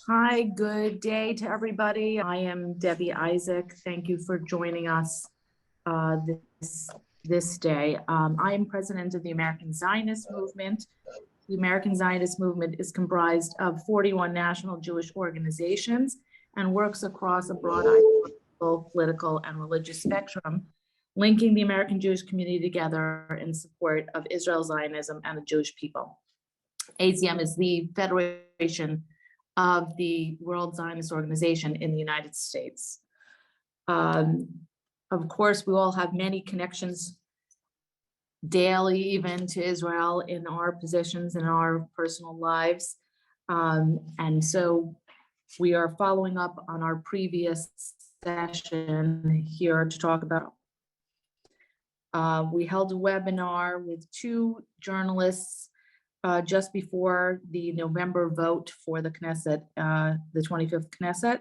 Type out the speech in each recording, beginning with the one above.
Hi, good day to everybody. I am Debbie Isaac. Thank you for joining us uh, this day. I am president of the American Zionist Movement. The American Zionist Movement is comprised of 41 national Jewish organizations and works across a broad ideological, political, and religious spectrum, linking the American Jewish community together in support of Israel Zionism and the Jewish people. AZM is the federation of the World Zionist Organization in the United States. Of course, we all have many connections daily, even to Israel, in our positions, in our personal lives. And so we are following up on our previous session here to talk about. We held a webinar with two journalists just before the November vote for the Knesset, the 25th Knesset.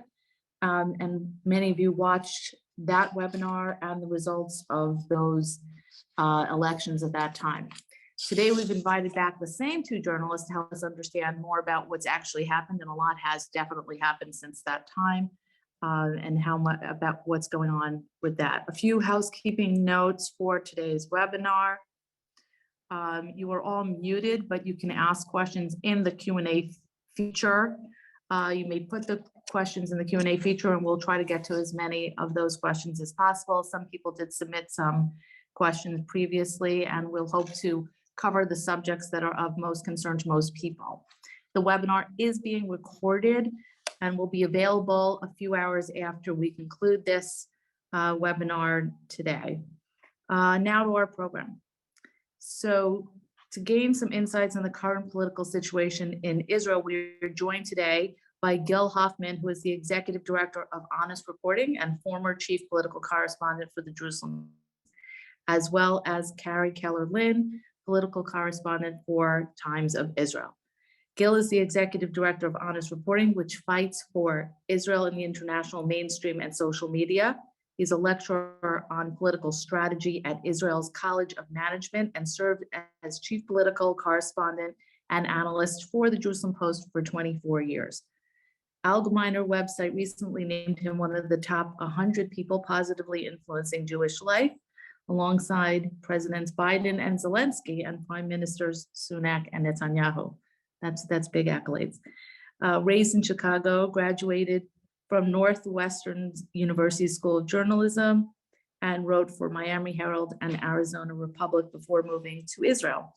And many of you watched that webinar and the results of those elections at that time. Today, we've invited back the same two journalists to help us understand more about what's actually happened, and a lot has definitely happened since that time, and how much about what's going on with that. A few housekeeping notes for today's webinar. You are all muted, but you can ask questions in the Q&A feature. You may put the questions in the Q&A feature and we'll try to get to as many of those questions as possible. Some people did submit some questions previously, and we'll hope to cover the subjects that are of most concern to most people. The webinar is being recorded and will be available a few hours after we conclude this webinar today. Now to our program. So to gain some insights on the current political situation in Israel, we're joined today by Gil Hoffman, who is the Executive Director of HonestReporting and former Chief Political Correspondent for the Jerusalem, as well as Carrie Keller-Lynn, Political Correspondent for Times of Israel. Gil is the Executive Director of HonestReporting, which fights for Israel in the international mainstream and social media. He's a lecturer on political strategy at Israel's College of Management and served as chief political correspondent and analyst for the Jerusalem Post for 24 years. Allgemeiner website recently named him one of the top 100 people positively influencing Jewish life, alongside Presidents Biden and Zelensky and Prime Ministers Sunak and Netanyahu. That's big accolades. Raised in Chicago, graduated from Northwestern University School of Journalism, and wrote for Miami Herald and Arizona Republic before moving to Israel.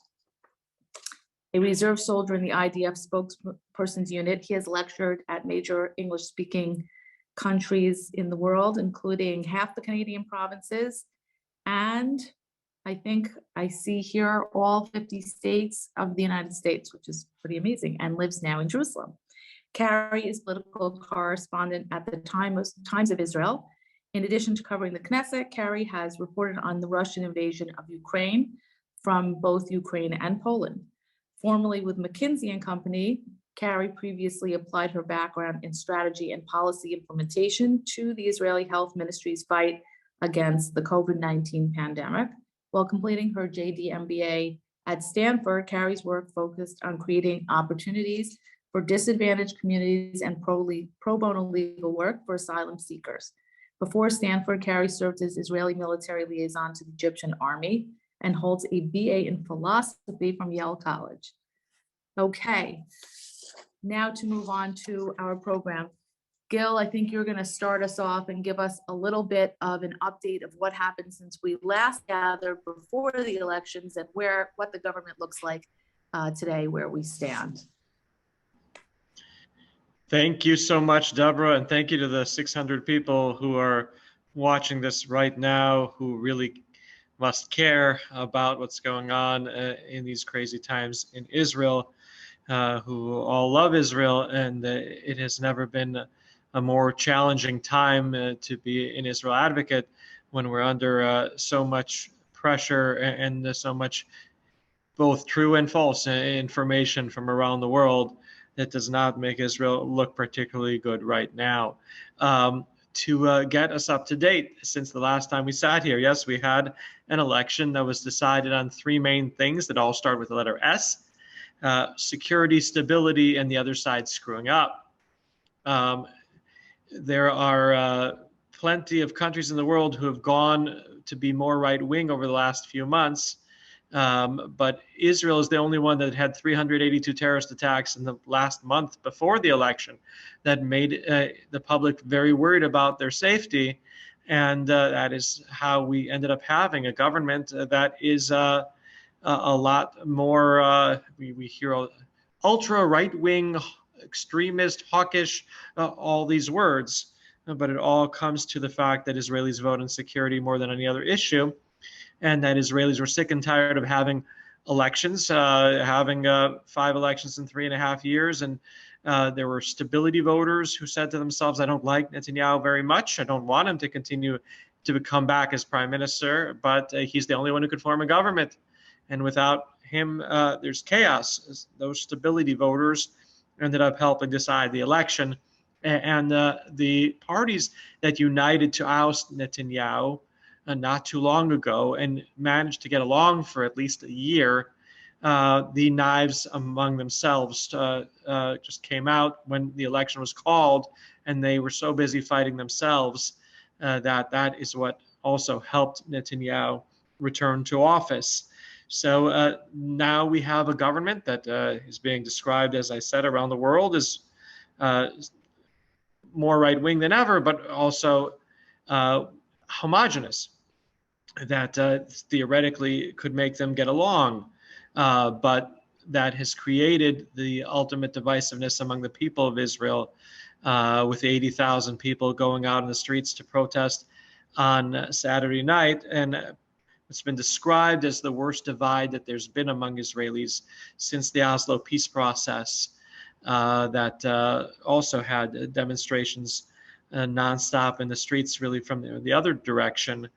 A reserve soldier in the IDF spokesperson's unit, he has lectured at major English-speaking countries in the world, including half the Canadian provinces, and I think I see here all 50 states of the United States, which is pretty amazing, and lives now in Jerusalem. Carrie is political correspondent at the Times of Israel. In addition to covering the Knesset, Carrie has reported on the Russian invasion of Ukraine from both Ukraine and Poland. Formerly with McKinsey & Company, Carrie previously applied her background in strategy and policy implementation to the Israeli Health Ministry's fight against the COVID-19 pandemic. While completing her JD MBA at Stanford, Carrie's work focused on creating opportunities for disadvantaged communities and pro bono legal work for asylum seekers. Before Stanford, Carrie served as Israeli military liaison to the Egyptian Army and holds a BA in philosophy from Yale College. Okay, now to move on to our program. Gil, I think you're going to start us off and give us a little bit of an update of what happened since we last gathered before the elections and what the government looks like today, where we stand. Thank you so much, Deborah, and thank you to the 600 people who are watching this right now, who really must care about what's going on in these crazy times in Israel, who all love Israel, and it has never been a more challenging time to be an Israel advocate when we're under so much pressure and so much both true and false information from around the world. That does not make Israel look particularly good right now. To get us up to date since the last time we sat here, yes, we had an election that was decided on three main things that all start with the letter S: security, stability, and the other side screwing up. There are plenty of countries in the world who have gone to be more right-wing over the last few months. But Israel is the only one that had 382 terrorist attacks in the last month before the election that made the public very worried about their safety. And that is how we ended up having a government that is a lot more, we hear ultra right-wing, extremist, hawkish, all these words. But it all comes to the fact that Israelis vote on security more than any other issue, and that Israelis were sick and tired of having elections, having 5 elections in 3.5 years. And there were stability voters who said to themselves, I don't like Netanyahu very much. I don't want him to continue to come back as prime minister, but he's the only one who could form a government. And without him, there's chaos. Those stability voters ended up helping decide the election. And the parties that united to oust Netanyahu not too long ago and managed to get along for at least a year, the knives among themselves just came out when the election was called, and they were so busy fighting themselves that is what also helped Netanyahu return to office. So now we have a government that is being described, as I said, around the world as more right-wing than ever, but also homogenous, that theoretically could make them get along, but that has created the ultimate divisiveness among the people of Israel, with 80,000 people going out in the streets to protest on Saturday night. And it's been described as the worst divide that there's been among Israelis since the Oslo peace process, that also had demonstrations nonstop in the streets, really from the other direction.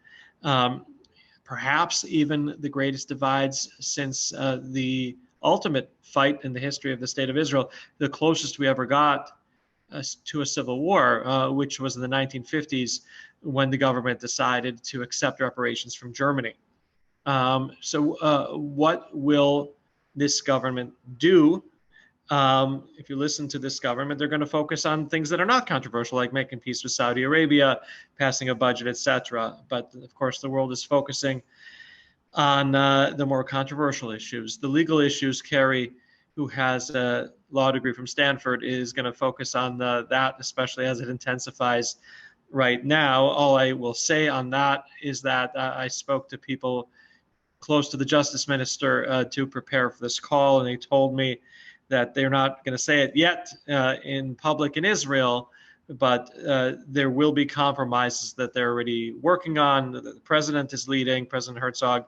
Perhaps even the greatest divides since the ultimate fight in the history of the state of Israel, the closest we ever got to a civil war, which was in the 1950s when the government decided to accept reparations from Germany. So what will this government do? If you listen to this government, they're going to focus on things that are not controversial, like making peace with Saudi Arabia, passing a budget, etc. But of course, the world is focusing on the more controversial issues. The legal issues, Carrie, who has a law degree from Stanford, is going to focus on that, especially as it intensifies right now. All I will say on that is that I spoke to people close to the justice minister to prepare for this call, and they told me that they're not going to say it yet in public in Israel, but there will be compromises that they're already working on. The president is leading, President Herzog,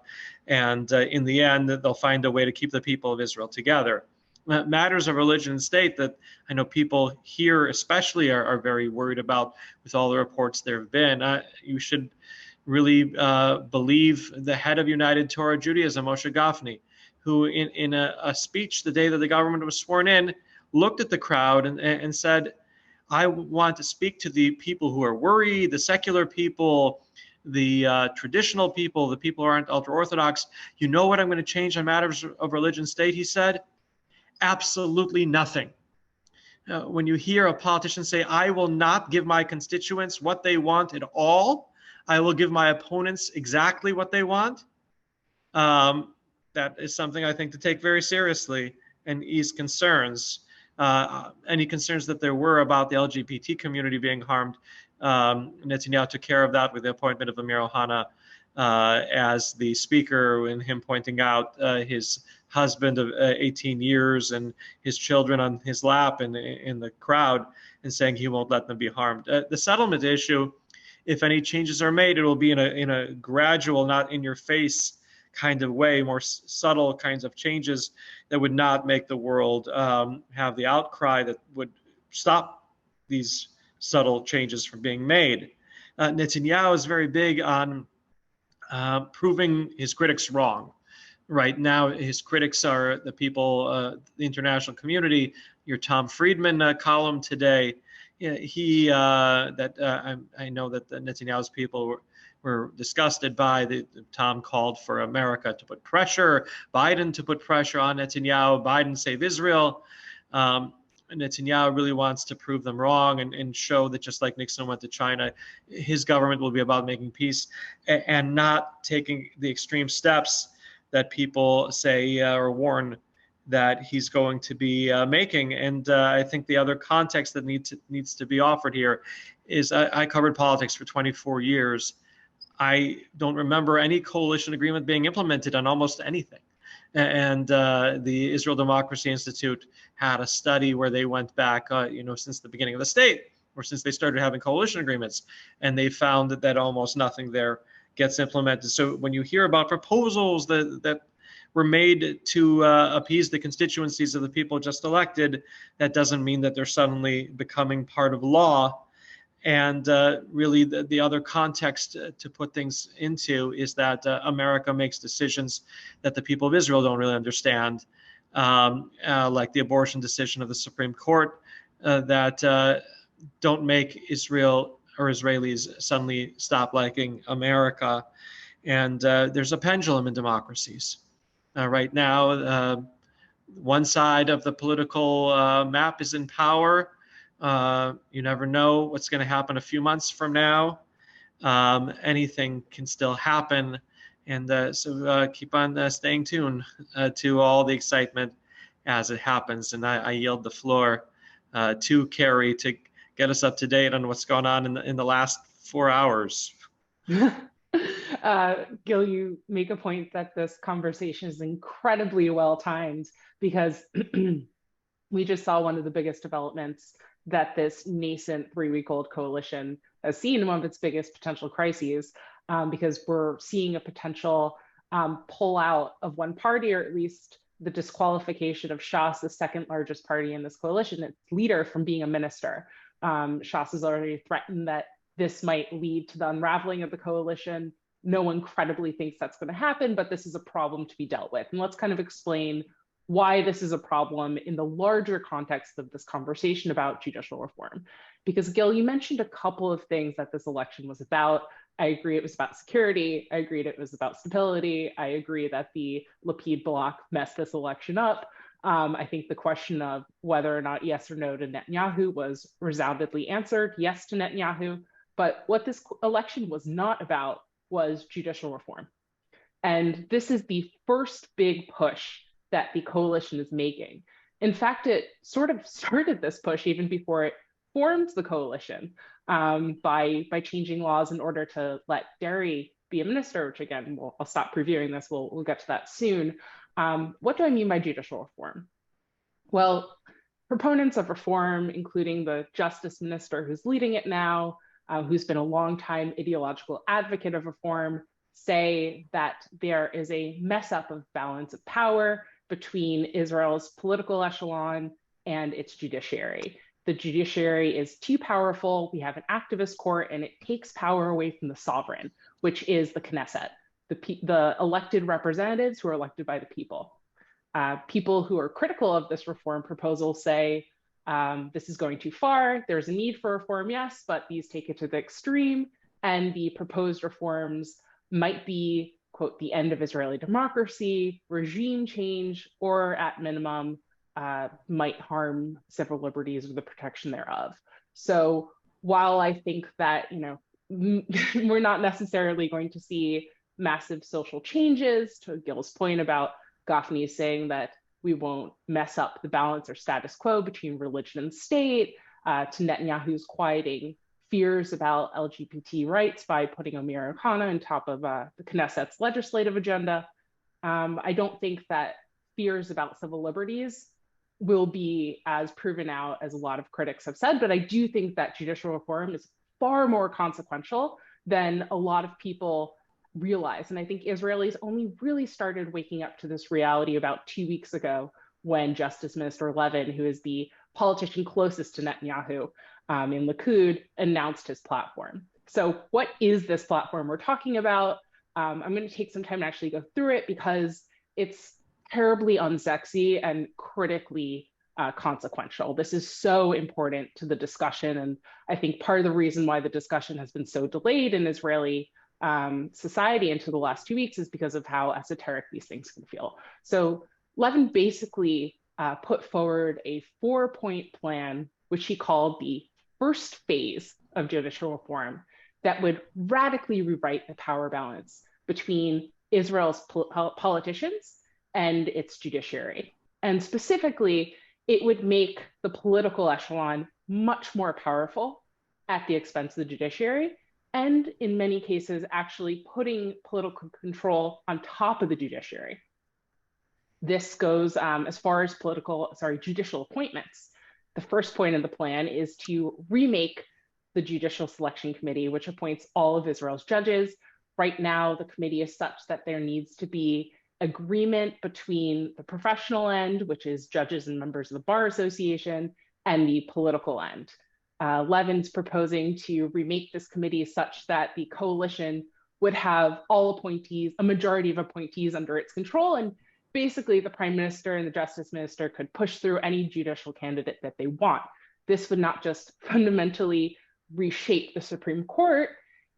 and in the end, they'll find a way to keep the people of Israel together. Matters of religion and state that I know people here especially are very worried about with all the reports there have been. You should really believe the head of United Torah Judaism, Moshe Gafni, who in a speech the day that the government was sworn in, looked at the crowd and said, I want to speak to the people who are worried, the secular people, the traditional people, the people who aren't ultra-Orthodox. You know what I'm going to change on matters of religion and state, he said? Absolutely nothing. When you hear a politician say, I will not give my constituents what they want at all, I will give my opponents exactly what they want, that is something I think to take very seriously and ease concerns. Any concerns that there were about the LGBT community being harmed, Netanyahu took care of that with the appointment of Amir Ohana as the speaker, and him pointing out his husband of 18 years and his children on his lap in the crowd, and saying he won't let them be harmed. The settlement issue, if any changes are made, it will be in a gradual, not in your face kind of way, more subtle kinds of changes that would not make the world have the outcry that would stop these subtle changes from being made. Netanyahu is very big on proving his critics wrong. Right now, his critics are the people, the international community. Your Tom Friedman column today, I know that the Netanyahu's people were disgusted by Tom called for America to put pressure, Biden to put pressure on Netanyahu, Biden save Israel. Netanyahu really wants to prove them wrong and show that just like Nixon went to China, his government will be about making peace and not taking the extreme steps that people say or warn that he's going to be making. And I think the other context that needs to be offered here is I covered politics for 24 years. I don't remember any coalition agreement being implemented on almost anything. And the Israel Democracy Institute had a study where they went back, since the beginning of the state, or since they started having coalition agreements, and they found that almost nothing there gets implemented. So when you hear about proposals that were made to appease the constituencies of the people just elected, that doesn't mean that they're suddenly becoming part of law. And really, the other context to put things into is that America makes decisions that the people of Israel don't really understand, like the abortion decision of the Supreme Court, that don't make Israel or Israelis suddenly stop liking America. And there's a pendulum in democracies. Right now, one side of the political map is in power. You never know what's going to happen a few months from now. Anything can still happen. And so keep on staying tuned to all the excitement as it happens. And I yield the floor to Carrie to get us up to date on what's going on in the last 4 hours. Gil, you make a point that this conversation is incredibly well timed because we just saw one of the biggest developments that this nascent 3-week-old coalition has seen, one of its biggest potential crises, because we're seeing a potential pullout of one party, or at least the disqualification of Shas, the second largest party in this coalition, its leader, from being a minister. Shas has already threatened that this might lead to the unraveling of the coalition. No one credibly thinks that's going to happen, but this is a problem to be dealt with. And let's kind of explain why this is a problem in the larger context of this conversation about judicial reform. Because Gil, you mentioned a couple of things that this election was about. I agree it was about security. I agreed it was about stability. I agree that the Lapid bloc messed this election up. I think the question of whether or not yes or no to Netanyahu was resoundingly answered, yes to Netanyahu. But what this election was not about was judicial reform. And this is the first big push that the coalition is making. In fact, it sort of started this push even before it formed the coalition by changing laws in order to let Derry be a minister, which again, I'll stop previewing this, we'll get to that soon. What do I mean by judicial reform? Well, proponents of reform, including the justice minister who's leading it now, who's been a longtime ideological advocate of reform, say that there is a mess up of balance of power between Israel's political echelon and its judiciary. The judiciary is too powerful. We have an activist court, and it takes power away from the sovereign, which is the Knesset, the elected representatives who are elected by the people. People who are critical of this reform proposal say, this is going too far. There's a need for reform, yes, but these take it to the extreme. And the proposed reforms might be, quote, the end of Israeli democracy, regime change, or at minimum, might harm civil liberties or the protection thereof. So while I think that, we're not necessarily going to see massive social changes, to Gil's point about Gafni saying that we won't mess up the balance or status quo between religion and state, to Netanyahu's quieting fears about LGBT rights by putting Amir Ohana on top of the Knesset's legislative agenda. I don't think that fears about civil liberties will be as proven out as a lot of critics have said, but I do think that judicial reform is far more consequential than a lot of people realize. And I think Israelis only really started waking up to this reality about 2 weeks ago when Justice Minister Levin, who is the politician closest to Netanyahu in Likud, announced his platform. So what is this platform we're talking about? I'm going to take some time to actually go through it because it's terribly unsexy and critically consequential. This is so important to the discussion. And I think part of the reason why the discussion has been so delayed in Israeli society into the last 2 weeks is because of how esoteric these things can feel. So Levin basically put forward a 4-point plan, which he called the first phase of judicial reform, that would radically rewrite the power balance between Israel's politicians and its judiciary. And specifically, it would make the political echelon much more powerful at the expense of the judiciary, and in many cases, actually putting political control on top of the judiciary. This goes as far as judicial appointments. The first point of the plan is to remake the Judicial Selection Committee, which appoints all of Israel's judges. Right now, the committee is such that there needs to be agreement between the professional end, which is judges and members of the Bar Association, and the political end. Levin's proposing to remake this committee such that the coalition would have all appointees, a majority of appointees under its control, and basically the prime minister and the justice minister could push through any judicial candidate that they want. This would not just fundamentally reshape the Supreme Court,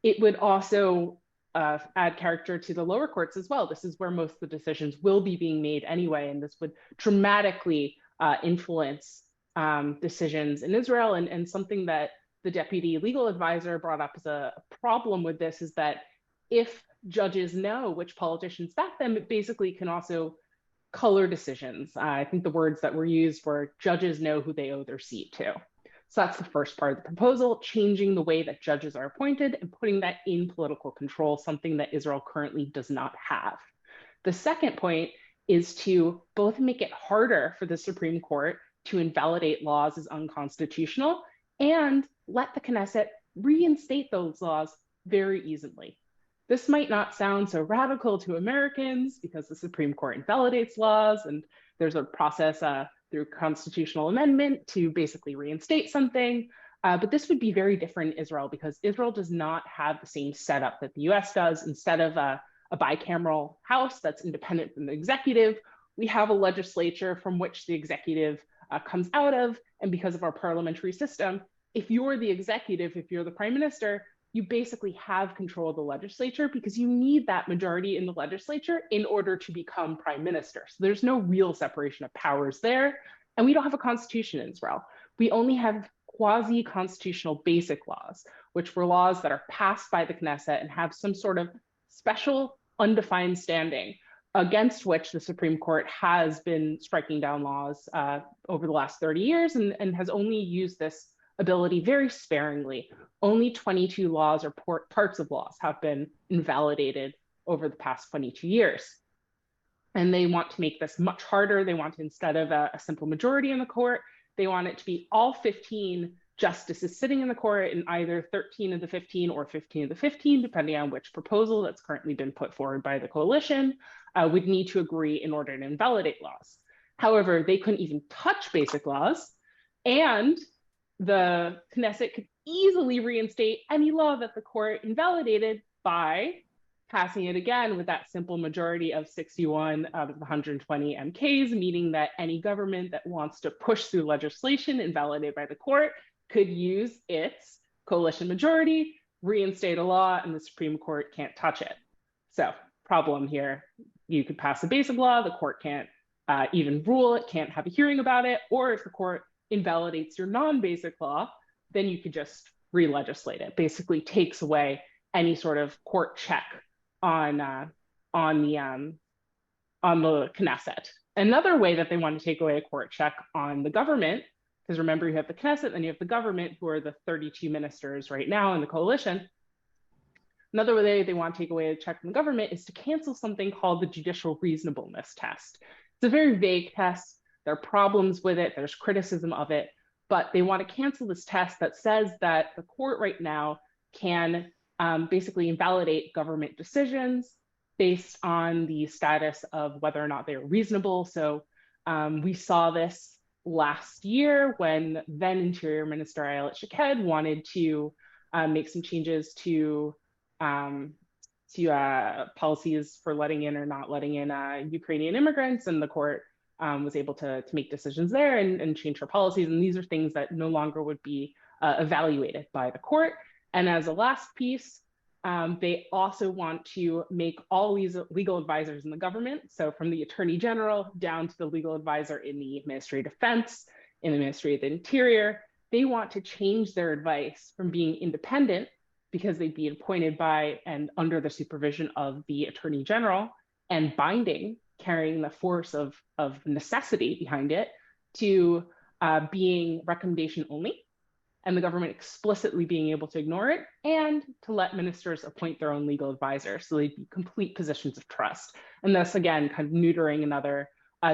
it would also add character to the lower courts as well. This is where most of the decisions will be being made anyway, and this would dramatically influence decisions in Israel. And something that the deputy legal advisor brought up as a problem with this is that if judges know which politicians back them, it basically can also color decisions. I think the words that were used were judges know who they owe their seat to. So that's the first part of the proposal, changing the way that judges are appointed and putting that in political control, something that Israel currently does not have. The second point is to both make it harder for the Supreme Court to invalidate laws as unconstitutional and let the Knesset reinstate those laws very easily. This might not sound so radical to Americans because the Supreme Court invalidates laws and there's a process through constitutional amendment to basically reinstate something. But this would be very different in Israel because Israel does not have the same setup that the US does. Instead of a bicameral house that's independent from the executive, we have a legislature from which the executive comes out of. And because of our parliamentary system, if you're the executive, if you're the prime minister, you basically have control of the legislature because you need that majority in the legislature in order to become prime minister. So there's no real separation of powers there. And we don't have a constitution in Israel. We only have quasi-constitutional basic laws, which were laws that are passed by the Knesset and have some sort of special undefined standing against which the Supreme Court has been striking down laws over the last 30 years and has only used this ability very sparingly. Only 22 laws or parts of laws have been invalidated over the past 22 years. And they want to make this much harder. They want to, instead of a simple majority in the court, they want it to be all 15 justices sitting in the court in either 13 of the 15 or 15 of the 15, depending on which proposal that's currently been put forward by the coalition, would need to agree in order to invalidate laws. However, they couldn't even touch basic laws, and the Knesset could easily reinstate any law that the court invalidated by passing it again with that simple majority of 61 out of the 120 MKs, meaning that any government that wants to push through legislation invalidated by the court could use its coalition majority, reinstate a law, and the Supreme Court can't touch it. So, problem here, you could pass a basic law, the court can't even rule it, can't have a hearing about it, or if the court invalidates your non-basic law, then you could just re-legislate it. Basically takes away any sort of court check on the Knesset. Another way that they want to take away a court check on the government, because remember you have the Knesset, then you have the government, who are the 32 ministers right now in the coalition. Another way they want to take away a check from the government is to cancel something called the judicial reasonableness test. It's a very vague test. There are problems with it, there's criticism of it, but they want to cancel this test that says that the court right now can basically invalidate government decisions based on the status of whether or not they are reasonable. So we saw this last year when then Interior Minister Ayelet Shaked wanted to make some changes to policies for letting in or not letting in Ukrainian immigrants, and the court was able to make decisions there and change her policies. And these are things that no longer would be evaluated by the court. And as a last piece, They also want to make all legal advisors in the government, so from the Attorney General down to the legal advisor in the Ministry of Defense, in the Ministry of the Interior, they want to change their advice from being independent, because they'd be appointed by and under the supervision of the Attorney General, and binding, carrying the force of necessity behind it, to being recommendation only, and the government explicitly being able to ignore it, and to let ministers appoint their own legal advisor. So they'd be complete positions of trust. And thus, again, kind of neutering another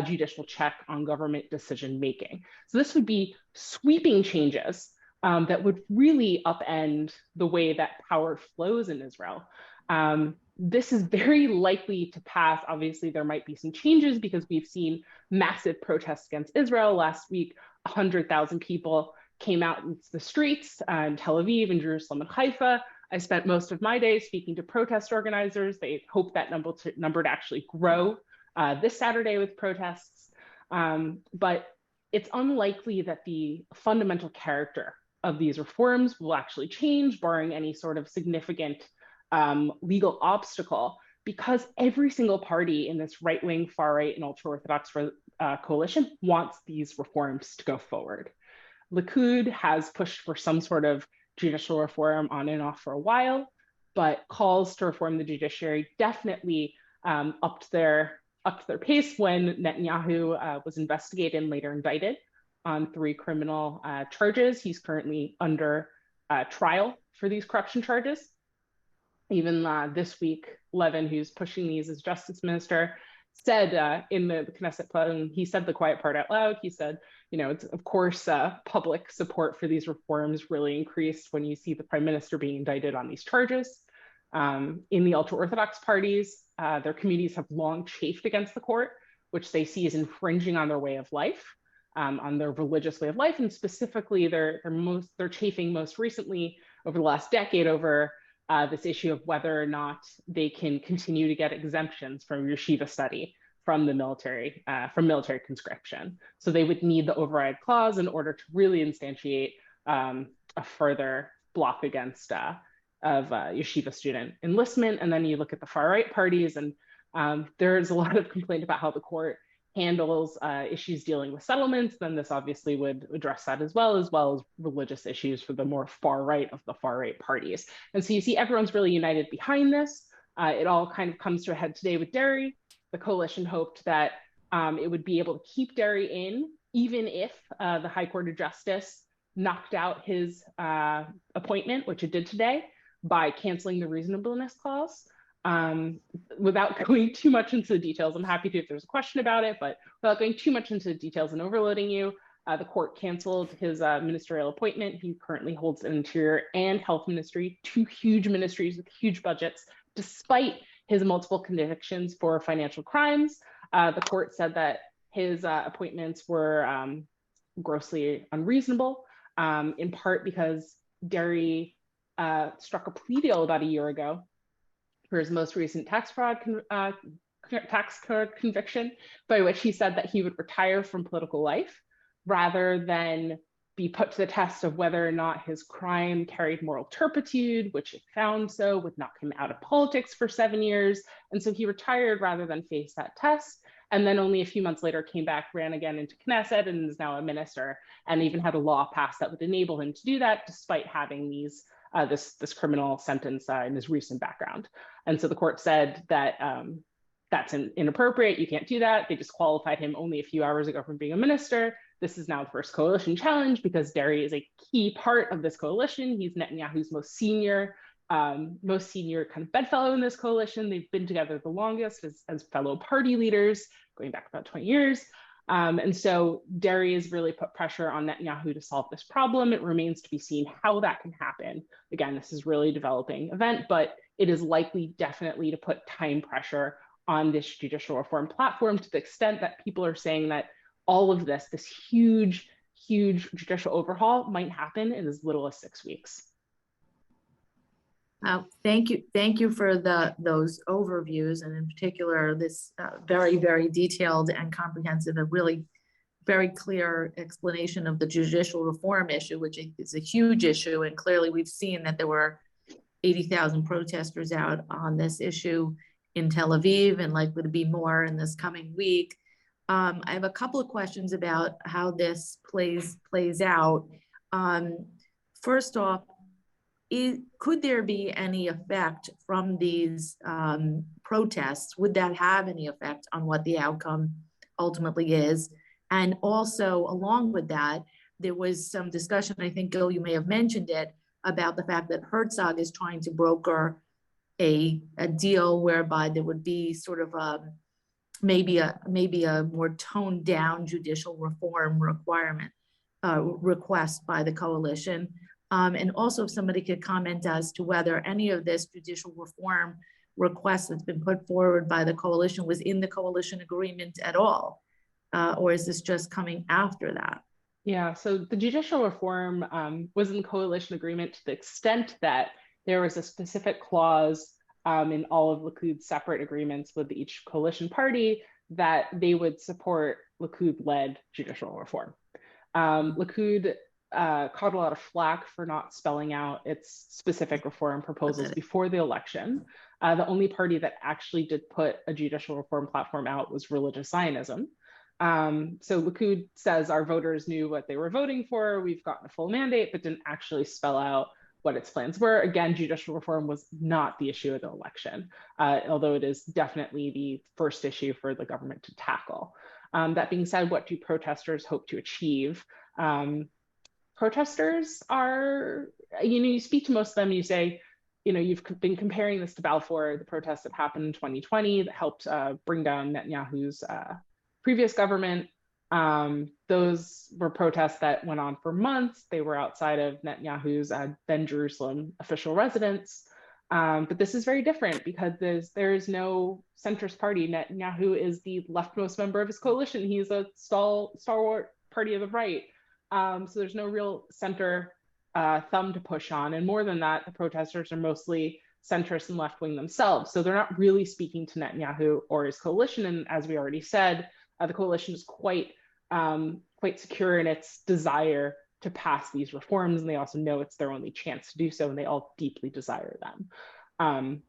judicial check on government decision-making. So this would be sweeping changes that would really upend the way that power flows in Israel. This is very likely to pass. Obviously, there might be some changes because we've seen massive protests against Israel. Last week, 100,000 people came out into the streets in Tel Aviv and Jerusalem and Haifa. I spent most of my day speaking to protest organizers. They hope that number to actually grow this Saturday with protests. But it's unlikely that the fundamental character of these reforms will actually change, barring any sort of significant legal obstacle, because every single party in this right-wing, far-right, and ultra-Orthodox coalition wants these reforms to go forward. Likud has pushed for some sort of judicial reform on and off for a while, but calls to reform the judiciary definitely upped their pace when Netanyahu was investigated and later indicted on 3 criminal charges. He's currently under trial for these corruption charges. Even this week, Levin, who's pushing these as justice minister, said in the Knesset plenum, he said the quiet part out loud. He said, it's of course public support for these reforms really increased when you see the prime minister being indicted on these charges. In the ultra-Orthodox parties, their communities have long chafed against the court, which they see as infringing on their way of life, on their religious way of life, and specifically they're chafing most recently over the last decade over this issue of whether or not they can continue to get exemptions from yeshiva study from the military, from military conscription. So they would need the override clause in order to really instantiate a further block against of yeshiva student enlistment. And then you look at the far right parties, and there's a lot of complaint about how the court handles issues dealing with settlements. Then this obviously would address that as well as religious issues for the more far right of the far right parties. And so you see everyone's really united behind this. It all kind of comes to a head today with Derry. The coalition hoped that it would be able to keep Derry in, even if the High Court of Justice knocked out his appointment, which it did today, by canceling the reasonableness clause. Without going too much into the details, I'm happy to if there's a question about it, but without going too much into the details and overloading you, the court canceled his ministerial appointment. He currently holds an Interior and Health Ministry, 2 huge ministries with huge budgets, despite his multiple convictions for financial crimes. The court said that his appointments were grossly unreasonable, in part because Derry struck a plea deal about a year ago for his most recent tax fraud tax code conviction, by which he said that he would retire from political life rather than be put to the test of whether or not his crime carried moral turpitude, which it found so, would knock him out of politics for 7 years. And so he retired rather than face that test. And then only a few months later came back, ran again into Knesset, and is now a minister, and even had a law passed that would enable him to do that despite having these this criminal sentence in his recent background. And so the court said that that's inappropriate, you can't do that. They disqualified him only a few hours ago from being a minister. This is now the first coalition challenge because Derry is a key part of this coalition. He's Netanyahu's most senior kind of bedfellow in this coalition. They've been together the longest as fellow party leaders, going back about 20 years. And so Derry has really put pressure on Netanyahu to solve this problem. It remains to be seen how that can happen. Again, this is really a developing event, but it is likely definitely to put time pressure on this judicial reform platform, to the extent that people are saying that all of this huge judicial overhaul might happen in as little as 6 weeks. Thank you for those overviews, and in particular this very, very detailed and comprehensive and really very clear explanation of the judicial reform issue, which is a huge issue. And clearly we've seen that there were 80,000 protesters out on this issue in Tel Aviv, and likely to be more in this coming week. I have a couple of questions about how this plays out. First off, could there be any effect from these protests? Would that have any effect on what the outcome ultimately is? And also, along with that, there was some discussion, I think, Gil, you may have mentioned it, about the fact that Herzog is trying to broker a deal whereby there would be sort of maybe a more toned down judicial reform request by the coalition. And also, if somebody could comment as to whether any of this judicial reform request that's been put forward by the coalition was in the coalition agreement at all, or is this just coming after that? Yeah, so the judicial reform was in the coalition agreement to the extent that there was a specific clause in all of Likud's separate agreements with each coalition party that they would support Likud-led judicial reform. Likud caught a lot of flack for not spelling out its specific reform proposals before the election. The only party that actually did put a judicial reform platform out was Religious Zionism. So Likud says our voters knew what they were voting for. We've gotten a full mandate, but didn't actually spell out what its plans were. Again, judicial reform was not the issue of the election, although it is definitely the first issue for the government to tackle. That being said, what do protesters hope to achieve? Protesters are, you speak to most of them, you say, you've been comparing this to Balfour, the protests that happened in 2020 that helped bring down Netanyahu's previous government. Those were protests that went on for months. They were outside of Netanyahu's then Jerusalem official residence. But this is very different because there is no centrist party. Netanyahu is the leftmost member of his coalition. He's a stalwart party of the right. So there's no real center thumb to push on. And more than that, the protesters are mostly centrist and left-wing themselves. So they're not really speaking to Netanyahu or his coalition. And as we already said, the coalition is quite secure in its desire to pass these reforms, and they also know it's their only chance to do so, and they all deeply desire them.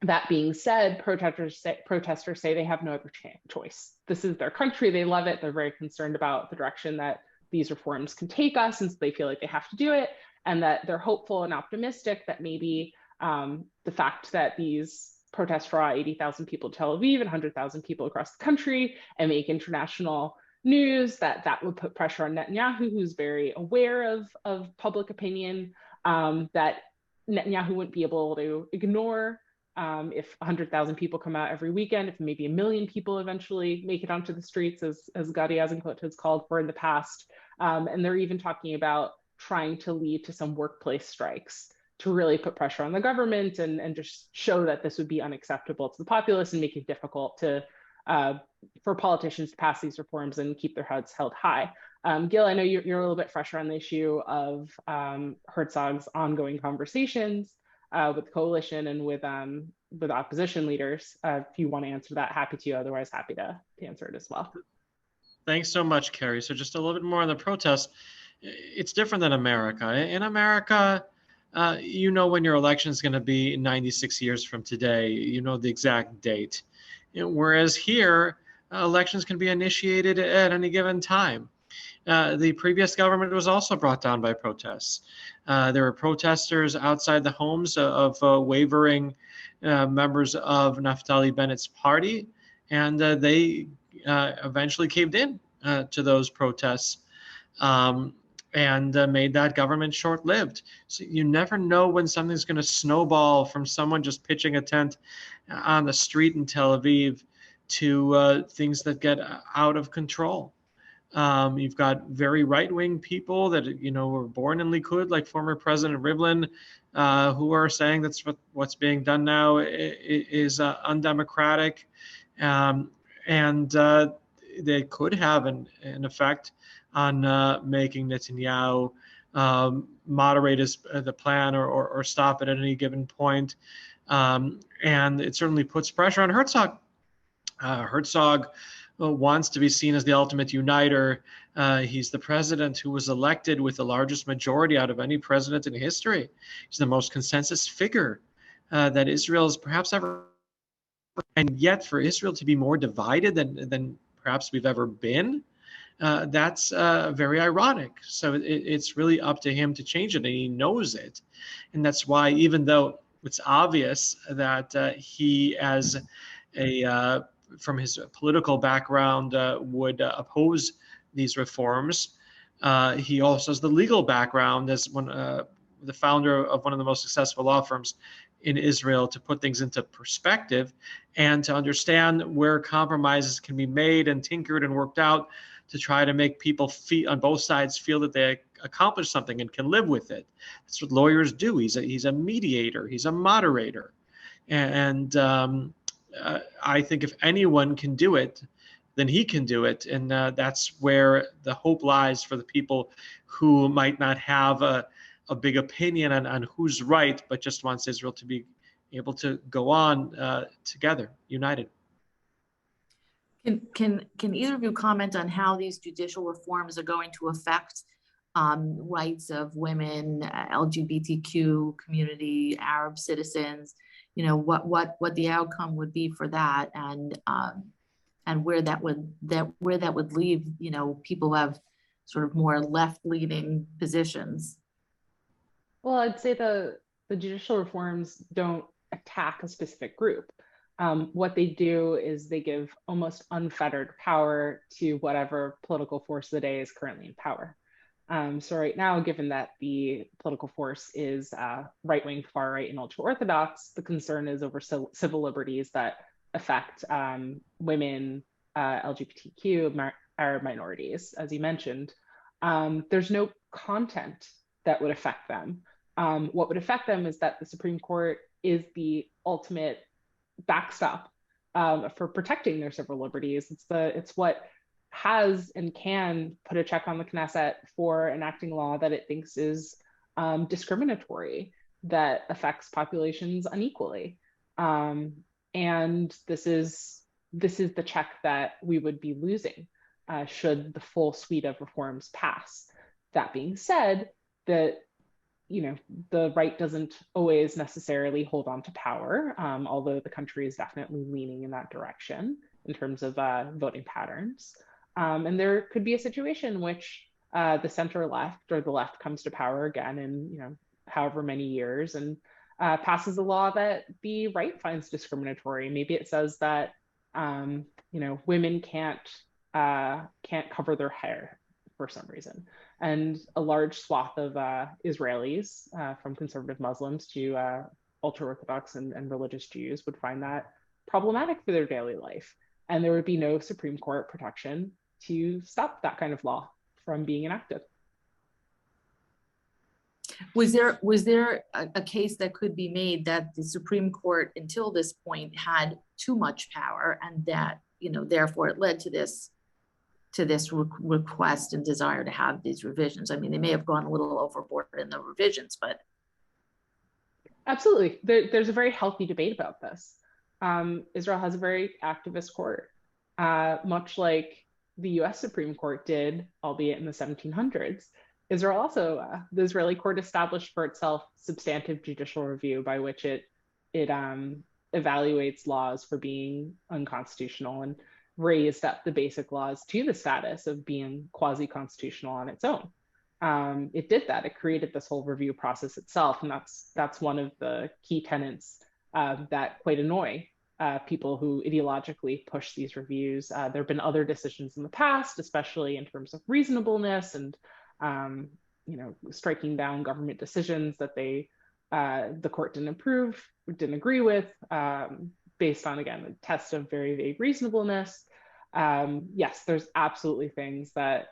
That being said, protesters say they have no other choice. This is their country, they love it, they're very concerned about the direction that these reforms can take us, and so they feel like they have to do it, and that they're hopeful and optimistic that maybe the fact that these protests draw 80,000 people to Tel Aviv and 100,000 people across the country and make international news, that would put pressure on Netanyahu, who's very aware of public opinion, that Netanyahu wouldn't be able to ignore if 100,000 people come out every weekend, if maybe 1 million people eventually make it onto the streets, as Gadi Eisenkot has called for in the past. And they're even talking about trying to lead to some workplace strikes to really put pressure on the government and just show that this would be unacceptable to the populace and make it difficult for politicians to pass these reforms and keep their heads held high. Gil, I know you're a little bit fresher on the issue of Herzog's ongoing conversations with the coalition and with opposition leaders. If you want to answer that, happy to. Otherwise, happy to answer it as well. Thanks so much, Carrie. So just a little bit more on the protest. It's different than America. In America, when your election is going to be 96 years from today. You know the exact date. Whereas here, elections can be initiated at any given time. The previous government was also brought down by protests. There were protesters outside the homes of wavering members of Naftali Bennett's party, and they eventually caved in to those protests. And made that government short-lived. So you never know when something's going to snowball from someone just pitching a tent on the street in Tel Aviv to things that get out of control. You've got very right-wing people that were born in Likud, like former President Rivlin, who are saying that's what's being done now is undemocratic, and they could have an effect on making Netanyahu moderate the plan or stop it at any given point. And it certainly puts pressure on Herzog. Herzog wants to be seen as the ultimate uniter. He's the president who was elected with the largest majority out of any president in history. He's the most consensus figure that Israel's perhaps ever. And yet for Israel to be more divided than perhaps we've ever been, that's very ironic. So it's really up to him to change it, and he knows it. And that's why, even though it's obvious that he, as a from his political background, would oppose these reforms, he also has the legal background as the founder of one of the most successful law firms in Israel, to put things into perspective and to understand where compromises can be made and tinkered and worked out to try to make people on both sides feel that they accomplished something and can live with it. That's what lawyers do. He's a mediator. He's a moderator. And I think if anyone can do it, then he can do it. And that's where the hope lies for the people who might not have a big opinion on who's right, but just wants Israel to be able to go on together, united. Can either of you comment on how these judicial reforms are going to affect rights of women, LGBTQ community, Arab citizens? You know, what the outcome would be for that, and where that would leave, you know, people who have sort of more left-leaning positions. Well, I'd say the judicial reforms don't attack a specific group. What they do is they give almost unfettered power to whatever political force of the day is currently in power. So right now, given that the political force is right-wing, far-right, and ultra-Orthodox, the concern is over civil liberties that affect women, LGBTQ, Arab minorities, as you mentioned. There's no content that would affect them. What would affect them is that the Supreme Court is the ultimate backstop for protecting their civil liberties. It's what has and can put a check on the Knesset for enacting law that it thinks is discriminatory, that affects populations unequally. And this is the check that we would be losing should the full suite of reforms pass. That being said, that the right doesn't always necessarily hold on to power, although the country is definitely leaning in that direction in terms of voting patterns. And there could be a situation in which the center left or the left comes to power again in however many years and passes a law that the right finds discriminatory. Maybe it says that women can't cover their hair for some reason. And a large swath of Israelis, from conservative Muslims to ultra-Orthodox and religious Jews, would find that problematic for their daily life. And there would be no Supreme Court protection to stop that kind of law from being enacted. Was there a case that could be made that the Supreme Court until this point had too much power, and that therefore it led to this request and desire to have these revisions? I mean, they may have gone a little overboard in the revisions, but. Absolutely. There's a very healthy debate about this. Israel has a very activist court, much like the US Supreme Court did, albeit in the 1700s. Israel also, the Israeli court established for itself substantive judicial review, by which it evaluates laws for being unconstitutional and raised up the basic laws to the status of being quasi-constitutional on its own. It did that. It created this whole review process itself, and that's one of the key tenets that quite annoy people who ideologically push these reviews. There have been other decisions in the past, especially in terms of reasonableness and striking down government decisions that the court didn't agree with, based on, again, a test of very vague reasonableness. Yes, there's absolutely things that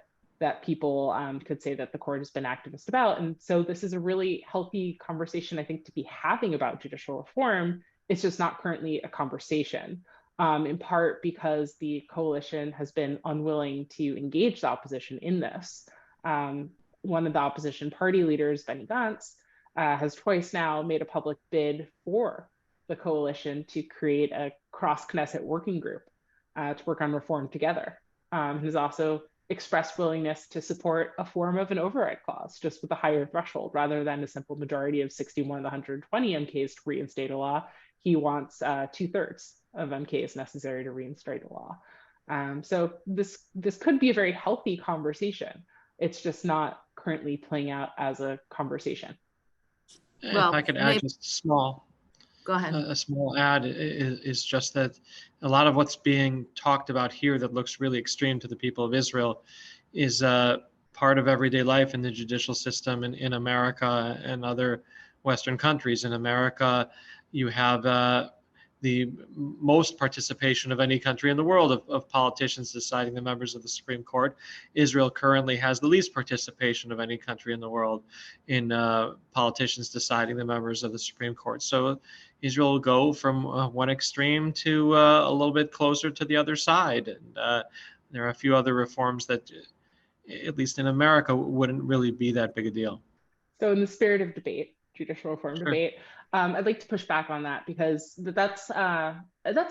people could say that the court has been activist about. And so this is a really healthy conversation, I think, to be having about judicial reform. It's just not currently a conversation, in part because the coalition has been unwilling to engage the opposition in this. One of the opposition party leaders, Benny Gantz, has twice now made a public bid for the coalition to create a cross-Knesset working group to work on reform together. Has also expressed willingness to support a form of an override clause, just with a higher threshold, rather than a simple majority of 61 of the 120 MKs to reinstate a law. He wants 2/3 of MKs necessary to reinstate a law. So this could be a very healthy conversation. It's just not currently playing out as a conversation. Well, if I could add just go ahead. a small add is just that a lot of what's being talked about here that looks really extreme to the people of Israel is part of everyday life in the judicial system in America and other Western countries. In America, you have the most participation of any country in the world of politicians deciding the members of the Supreme Court. Israel currently has the least participation of any country in the world in politicians deciding the members of the Supreme Court. So Israel will go from one extreme to a little bit closer to the other side. And there are a few other reforms that, at least in America, wouldn't really be that big a deal. So in the spirit of debate, judicial reform Sure. debate, I'd like to push back on that, because that's a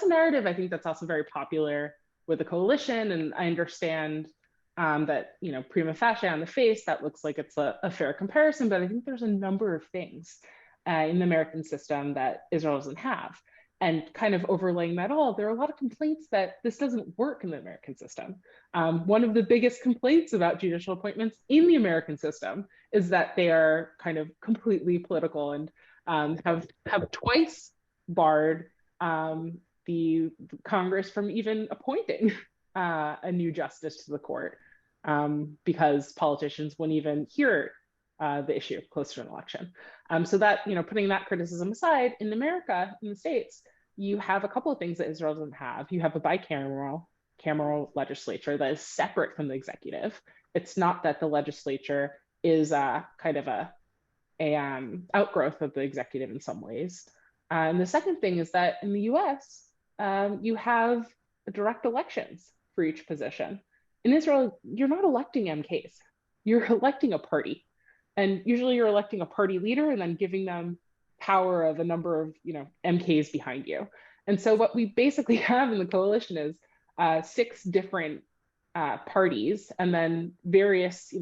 narrative I think that's also very popular with the coalition. And I understand that, prima facie on the face, that looks like it's a fair comparison, but I think there's a number of things in the American system that Israel doesn't have. And kind of overlaying that all, there are a lot of complaints that this doesn't work in the American system. One of the biggest complaints about judicial appointments in the American system is that they are kind of completely political, and have twice barred the Congress from even appointing a new justice to the court, because politicians wouldn't even hear the issue close to an election. So that, putting that criticism aside, in America, in the States, you have a couple of things that Israel doesn't have. You have a bicameral legislature that is separate from the executive. It's not that the legislature is kind of a outgrowth of the executive in some ways. And the second thing is that in the US, you have direct elections for each position. In Israel, you're not electing MKs, you're electing a party. And usually you're electing a party leader and then giving them power of a number of MKs behind you. And so what we basically have in the coalition is 6 different parties, and then various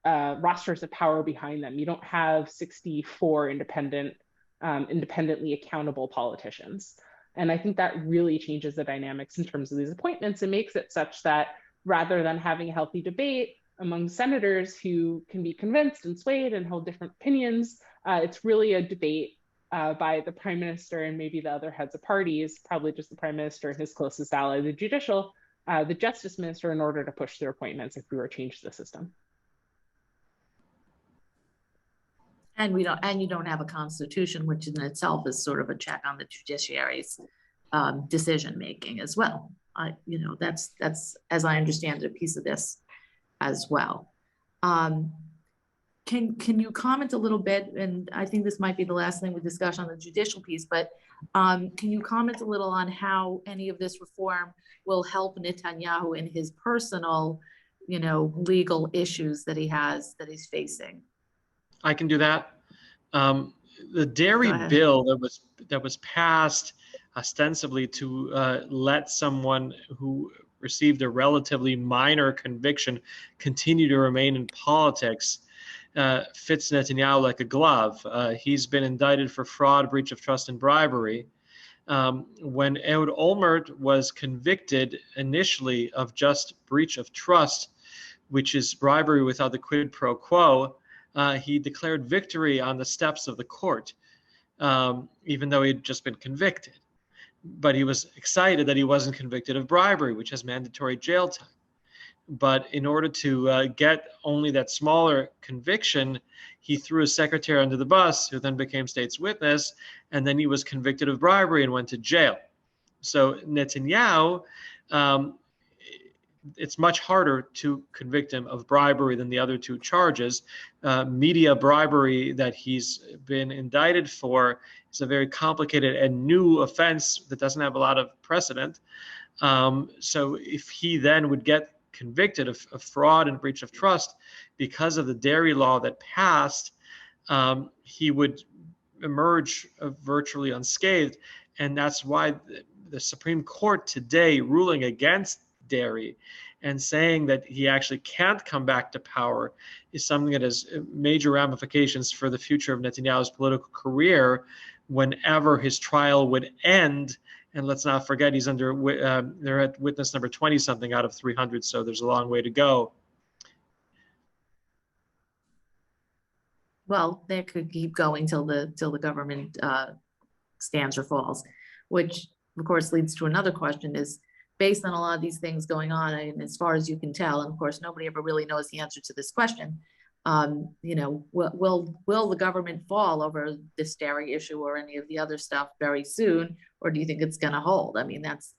rosters of power behind them. You don't have 64 independently accountable politicians. And I think that really changes the dynamics in terms of these appointments. It makes it such that rather than having a healthy debate among senators who can be convinced and swayed and hold different opinions, it's really a debate by the prime minister and maybe the other heads of parties, probably just the prime minister and his closest ally, the justice minister, in order to push their appointments if we were to change the system. And you don't have a constitution, which in itself is sort of a check on the judiciary's decision making as well. That's as I understand it, a piece of this as well. Can you comment a little bit, and I think this might be the last thing we discuss on the judicial piece, but can you comment a little on how any of this reform will help Netanyahu in his personal, legal issues that he's facing? I can do that. The dairy bill that was passed ostensibly to let someone who received a relatively minor conviction continue to remain in politics fits Netanyahu like a glove. He's been indicted for fraud, breach of trust, and bribery. When Ehud Olmert was convicted initially of just breach of trust, which is bribery without the quid pro quo, he declared victory on the steps of the court, even though he'd just been convicted. But he was excited that he wasn't convicted of bribery, which has mandatory jail time. But in order to get only that smaller conviction, he threw his secretary under the bus, who then became state's witness, and then he was convicted of bribery and went to jail. So Netanyahu, it's much harder to convict him of bribery than the other 2 charges. Media bribery that he's been indicted for is a very complicated and new offense that doesn't have a lot of precedent. So if he then would get convicted of fraud and breach of trust because of the dairy law that passed, he would emerge virtually unscathed. And that's why the Supreme Court today ruling against Derry and saying that he actually can't come back to power is something that has major ramifications for the future of Netanyahu's political career whenever his trial would end. And let's not forget, he's they're at witness number 20 something out of 300, so there's a long way to go. Well, they could keep going till the government stands or falls, which of course leads to another question: is based on a lot of these things going on, and as far as you can tell, and of course nobody ever really knows the answer to this question. You know, will the government fall over this dairy issue or any of the other stuff very soon, or do you think it's going to hold? I mean, that's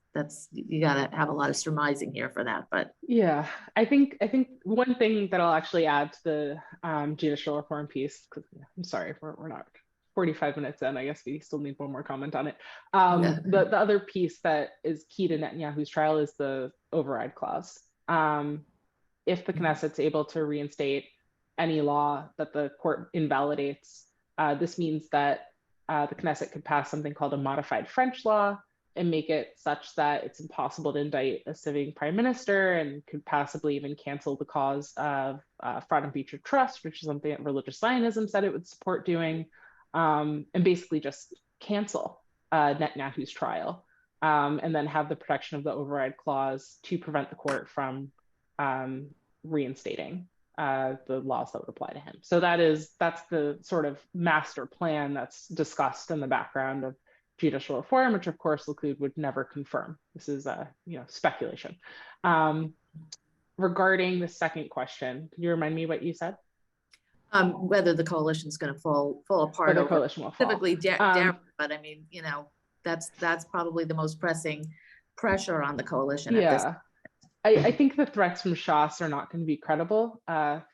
you got to have a lot of surmising here for that. But yeah, I think one thing that I'll actually add to the judicial reform piece, because I'm sorry if we're not 45 minutes in, I guess we still need one more comment on it. Yeah. The other piece that is key to Netanyahu's trial is the override clause. If the Knesset's able to reinstate any law that the court invalidates, this means that the Knesset could pass something called a modified French law and make it such that it's impossible to indict a sitting prime minister, and could possibly even cancel the cause of fraud and breach of trust, which is something that religious Zionism said it would support doing, and basically just cancel Netanyahu's trial, and then have the protection of the override clause to prevent the court from reinstating the laws that would apply to him. So that's the sort of master plan that's discussed in the background of judicial reform, which of course Likud would never confirm. This is speculation. Regarding the second question, can you remind me what you said? Whether the coalition is going to fall apart. Whether the coalition will fall. Typically, but I mean, you know, that's probably the most pressing pressure on the coalition at this point. I think the threats from Shas are not going to be credible.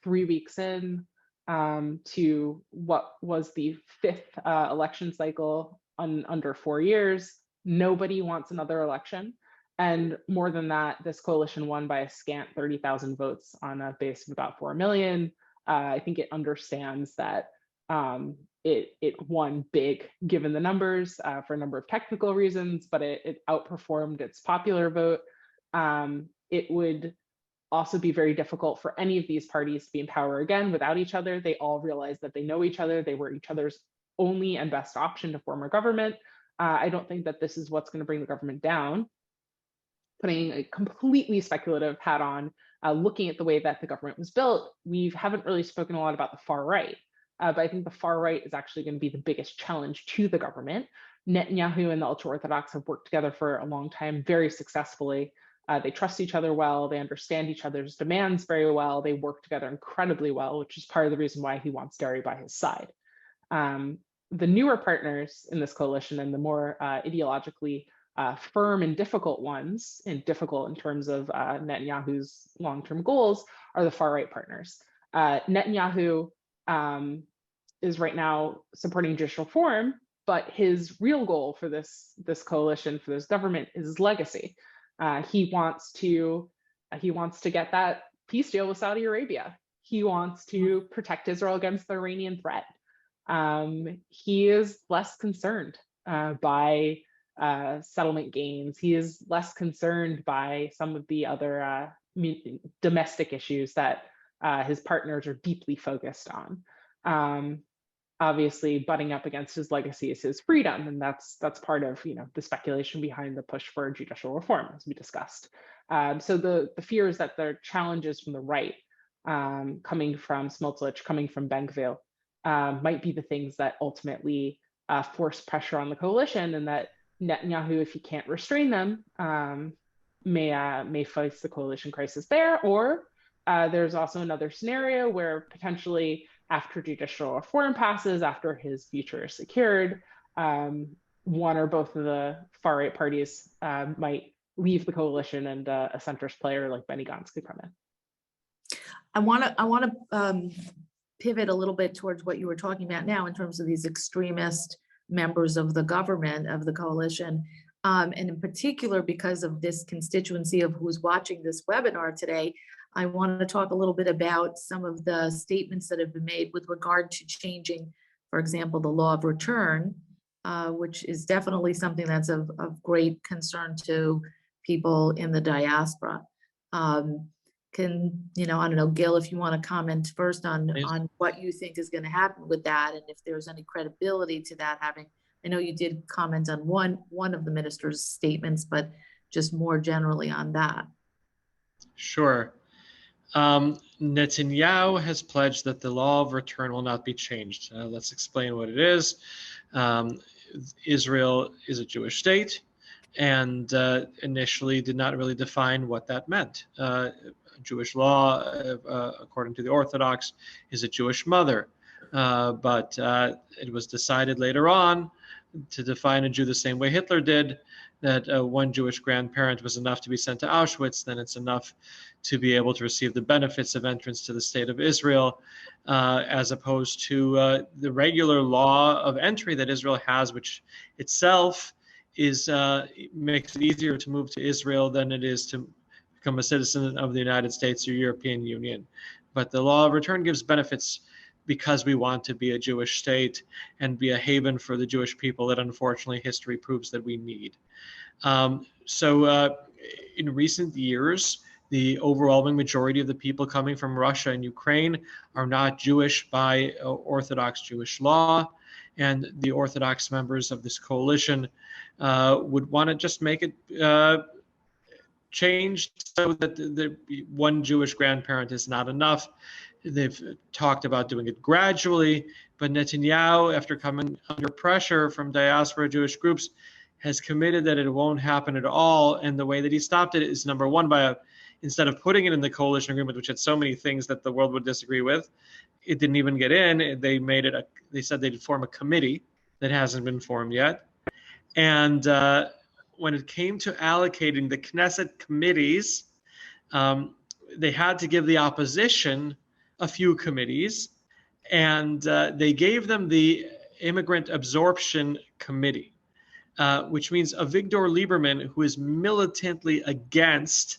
3 weeks in to what was the 5th election cycle under 4 years, nobody wants another election. And more than that, this coalition won by a scant 30,000 votes on a base of about 4 million. I think it understands that it won big given the numbers for a number of technical reasons, but it outperformed its popular vote. It would also be very difficult for any of these parties to be in power again without each other. They all realize that they know each other. They were each other's only and best option to form a government. I don't think that this is what's going to bring the government down. Putting a completely speculative hat on, looking at the way that the government was built, we haven't really spoken a lot about the far right. But I think the far right is actually going to be the biggest challenge to the government. Netanyahu and the ultra-Orthodox have worked together for a long time, very successfully. They trust each other well. They understand each other's demands very well. They work together incredibly well, which is part of the reason why he wants Derry by his side. The newer partners in this coalition, and the more ideologically firm and difficult ones, and difficult in terms of Netanyahu's long-term goals, are the far-right partners. Netanyahu is right now supporting judicial reform, but his real goal for this coalition, for this government, is his legacy. He wants to get that peace deal with Saudi Arabia. He wants to protect Israel against the Iranian threat. He is less concerned by settlement gains. He is less concerned by some of the other domestic issues that his partners are deeply focused on. Obviously, butting up against his legacy is his freedom, and that's part of the speculation behind the push for judicial reform, as we discussed. So the fear is that the challenges from the right, coming from Smotrich, coming from Ben-Gvir, might be the things that ultimately force pressure on the coalition, and that Netanyahu, if he can't restrain them, may face the coalition crisis there. Or there's also another scenario where potentially, after judicial reform passes, after his future is secured, one or both of the far-right parties might leave the coalition, and a centrist player like Benny Gantz could come in. I want to pivot a little bit towards what you were talking about now in terms of these extremist members of the government, of the coalition, and in particular, because of this constituency of who's watching this webinar today, I want to talk a little bit about some of the statements that have been made with regard to changing, for example, the law of return which is definitely something that's of great concern to people in the diaspora. I don't know, Gil, if you want to comment first on what you think is going to happen with that, and if there's any credibility to that having. I know you did comment on one of the minister's statements, but just more generally on that. Sure. Netanyahu has pledged that the law of return will not be changed. Let's explain what it is. Israel is a Jewish state, and initially did not really define what that meant. Jewish law, according to the Orthodox, is a Jewish mother, but it was decided later on to define a Jew the same way Hitler did, that one Jewish grandparent was enough to be sent to Auschwitz, then it's enough to be able to receive the benefits of entrance to the state of Israel, as opposed to the regular law of entry that Israel has, which itself is makes it easier to move to Israel than it is to become a citizen of the United States or European Union. But the law of return gives benefits because we want to be a Jewish state and be a haven for the Jewish people that unfortunately history proves that we need. So in recent years, the overwhelming majority of the people coming from Russia and Ukraine are not Jewish by Orthodox Jewish law. And the Orthodox members of this coalition would want to just make it changed so that the one Jewish grandparent is not enough. They've talked about doing it gradually, but Netanyahu, after coming under pressure from diaspora Jewish groups, has committed that it won't happen at all. And the way that he stopped it is, number one, instead of putting it in the coalition agreement, which had so many things that the world would disagree with, it didn't even get in. They said they'd form a committee that hasn't been formed yet. And when it came to allocating the Knesset committees, they had to give the opposition a few committees, and they gave them the Immigrant Absorption Committee, which means Avigdor Lieberman, who is militantly against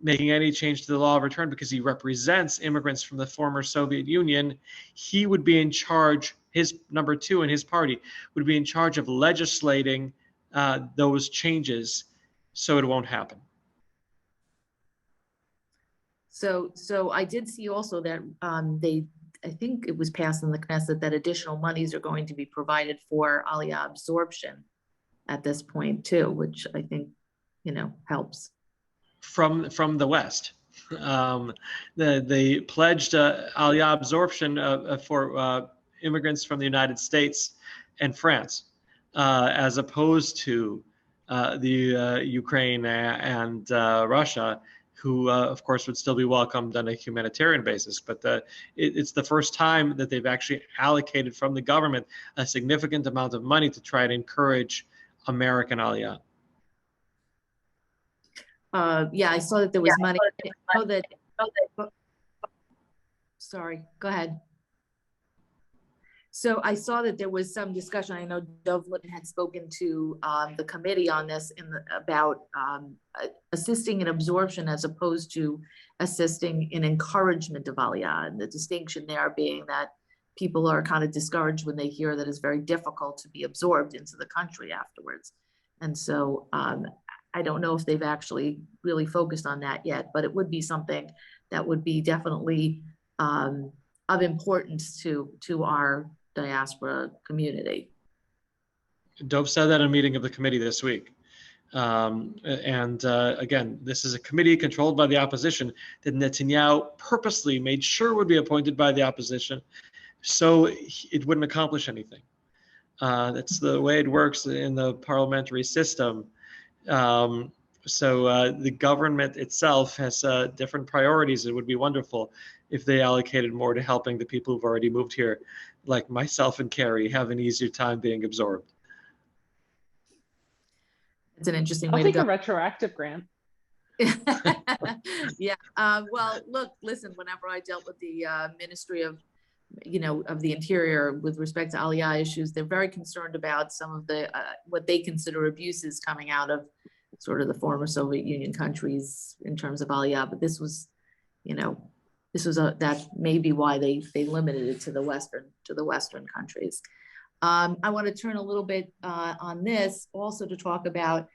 making any change to the law of return because he represents immigrants from the former Soviet Union, he would be in charge, his number two in his party, would be in charge of legislating those changes so it won't happen. So I did see also that I think it was passed in the Knesset that additional monies are going to be provided for Aliyah absorption at this point too, which I think, helps. From the West. They pledged Aliyah absorption for immigrants from the United States and France, as opposed to the Ukraine and Russia, who, of course, would still be welcomed on a humanitarian basis. But it's the first time that they've actually allocated from the government a significant amount of money to try to encourage American Aliyah. Yeah, I saw that there was money. I know that, sorry, go ahead. So I saw that there was some discussion. I know Dovlin had spoken to the committee on this about assisting in absorption as opposed to assisting in encouragement of Aliyah, and the distinction there being that people are kind of discouraged when they hear that it's very difficult to be absorbed into the country afterwards. And so I don't know if they've actually really focused on that yet, but it would be something that would be definitely of importance to our diaspora community. Dov said that in a meeting of the committee this week. Again, this is a committee controlled by the opposition that Netanyahu purposely made sure would be appointed by the opposition so it wouldn't accomplish anything. That's the way it works in the parliamentary system. So the government itself has different priorities. It would be wonderful if they allocated more to helping the people who've already moved here, like myself and Carrie, have an easier time being absorbed. It's an interesting way I'll to take go. a retroactive grant. Yeah. Well, look, listen, whenever I dealt with the Ministry of the Interior with respect to Aliyah issues, they're very concerned about some of the what they consider abuses coming out of sort of the former Soviet Union countries in terms of Aliyah. But this was, that may be why they limited it to the Western countries. I want to turn a little bit on this also to talk about,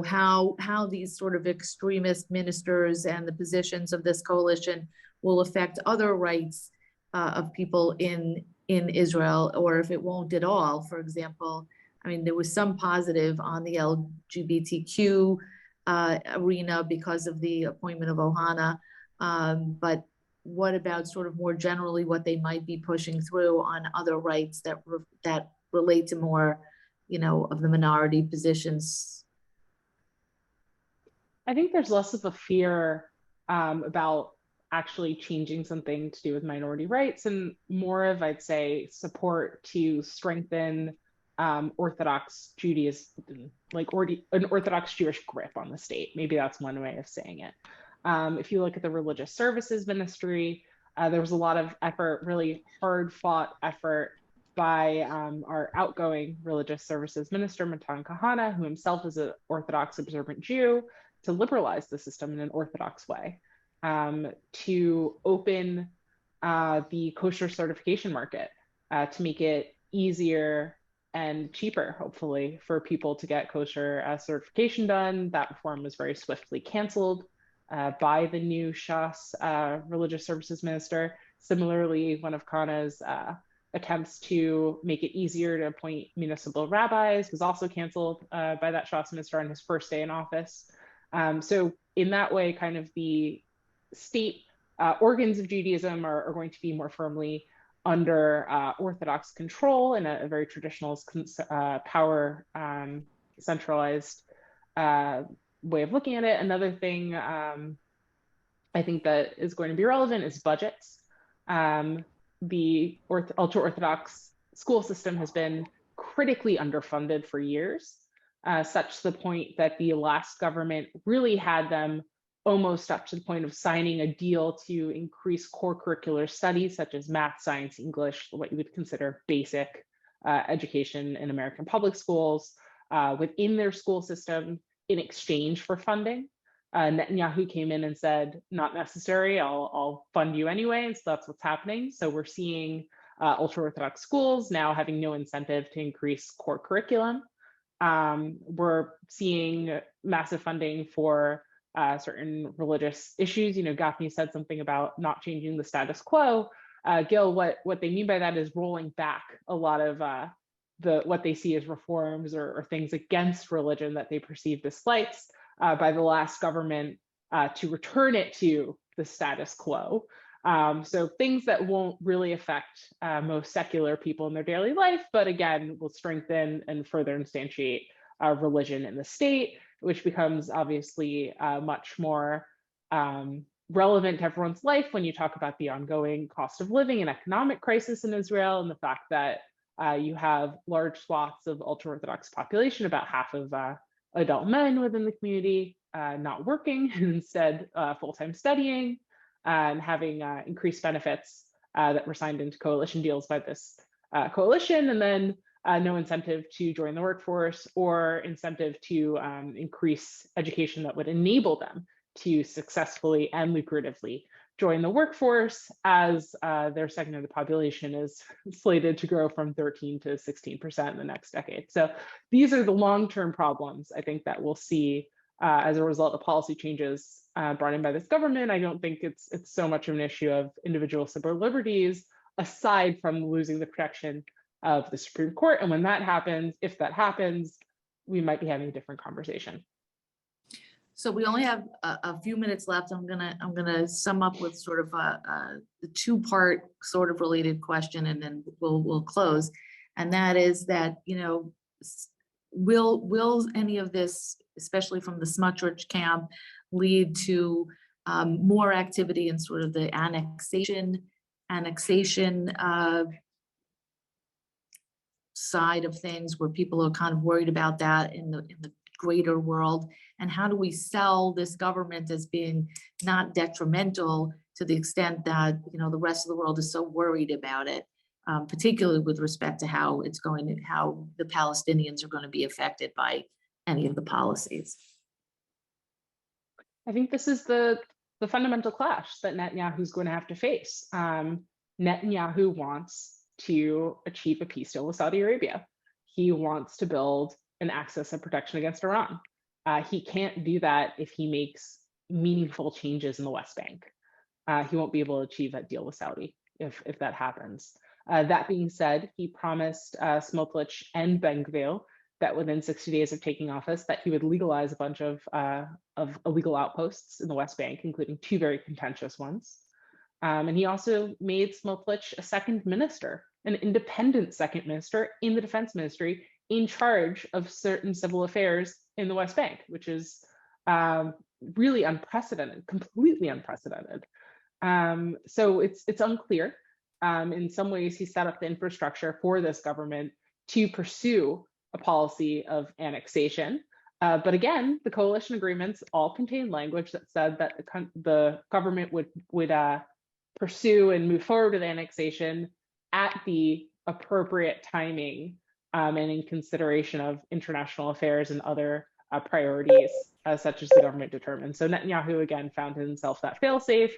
how these sort of extremist ministers and the positions of this coalition will affect other rights of people in Israel, or if it won't at all. For example, I mean, there was some positive on the LGBTQ arena because of the appointment of Ohana, but what about sort of more generally what they might be pushing through on other rights that relate to more, of the minority positions? I think there's less of a fear about actually changing something to do with minority rights and more of, I'd say, support to strengthen Orthodox Judaism, like an Orthodox Jewish grip on the state. Maybe that's one way of saying it. If you look at the Religious Services Ministry, there was a lot of effort, really hard fought effort by our outgoing Religious Services Minister, Matan Kahana, who himself is an Orthodox observant Jew, to liberalize the system in an Orthodox way, to open the kosher certification market, to make it easier and cheaper, hopefully, for people to get kosher certification done. That reform was very swiftly canceled by the new Shas religious services minister. Similarly, one of Kana's attempts to make it easier to appoint municipal rabbis was also canceled by that Shas minister on his first day in office. So in that way, kind of the state organs of Judaism are going to be more firmly under Orthodox control in a very traditional power centralized way of looking at it. Another thing I think that is going to be relevant is budgets. The ultra-Orthodox school system has been critically underfunded for years, such to the point that the last government really had them almost up to the point of signing a deal to increase core curricular studies such as math, science, English, what you would consider basic education in American public schools, within their school system in exchange for funding. Netanyahu came in and said, not necessary, I'll fund you anyway. And so that's what's happening. So we're seeing ultra-Orthodox schools now having no incentive to increase core curriculum. We're seeing massive funding for certain religious issues. Gaffney said something about not changing the status quo. Gil, what they mean by that is rolling back a lot of what they see as reforms or things against religion that they perceive as slights by the last government to return it to the status quo. So things that won't really affect most secular people in their daily life, but again, will strengthen and further instantiate religion in the state, which becomes obviously much more relevant to everyone's life when you talk about the ongoing cost of living and economic crisis in Israel, and the fact that you have large swaths of ultra-Orthodox population, about half of adult men within the community not working, and instead full-time studying, and having increased benefits that were signed into coalition deals by this coalition, and then no incentive to join the workforce or incentive to increase education that would enable them to successfully and lucratively join the workforce, as their segment of the population is slated to grow from 13 to 16% in the next decade. So these are the long-term problems I think that we'll see as a result of policy changes brought in by this government. I don't think it's so much of an issue of individual civil liberties, aside from losing the protection of the Supreme Court. And when that happens, if that happens, we might be having a different conversation. So we only have a few minutes left. I'm gonna sum up with sort of a two-part sort of related question, and then we'll close. And that is that, will any of this, especially from the Smotrich camp, lead to more activity in sort of the annexation side of things, where people are kind of worried about that in the greater world? And how do we sell this government as being not detrimental to the extent that the rest of the world is so worried about it, particularly with respect to how the Palestinians are going to be affected by any of the policies? I think this is the fundamental clash that Netanyahu is going to have to face. Netanyahu wants to achieve a peace deal with Saudi Arabia. He wants to build an axis of protection against Iran. He can't do that if he makes meaningful changes in the West Bank. He won't be able to achieve that deal with Saudi if that happens. That being said, he promised Smotrich and Ben-Gvir that within 60 days of taking office, that he would legalize a bunch of illegal outposts in the West Bank, including 2 very contentious ones. And he also made Smotrich a second minister, an independent second minister in the defense ministry, in charge of certain civil affairs in the West Bank, which is really unprecedented, completely unprecedented. So it's unclear. In some ways, he set up the infrastructure for this government to pursue a policy of annexation. But again, the coalition agreements all contain language that said that the government would pursue and move forward with annexation at the appropriate timing and in consideration of international affairs and other priorities such as the government determined. So Netanyahu again found himself that failsafe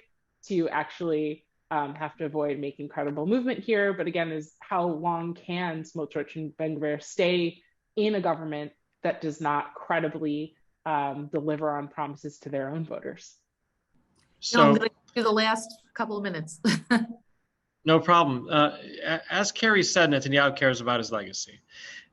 to actually have to avoid making credible movement here. But again, is how long can Smotrich and Ben-Gvir stay in a government that does not credibly deliver on promises to their own voters? So I'm going to do the last couple of minutes. no problem. As Carrie said, Netanyahu cares about his legacy,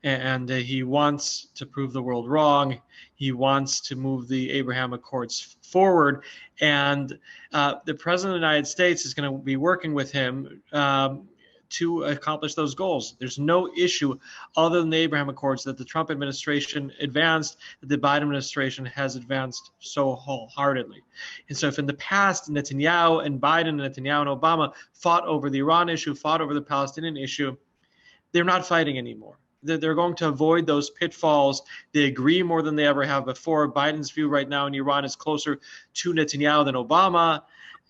and he wants to prove the world wrong. He wants to move the Abraham Accords forward, and the President of the United States is going to be working with him to accomplish those goals. There's no issue other than the Abraham Accords that the Trump administration advanced, that the Biden administration has advanced so wholeheartedly. And so if in the past Netanyahu and Biden, Netanyahu and Obama fought over the Iran issue, fought over the Palestinian issue, they're not fighting anymore. They're going to avoid those pitfalls. They agree more than they ever have before. Biden's view right now in Iran is closer to Netanyahu than Obama,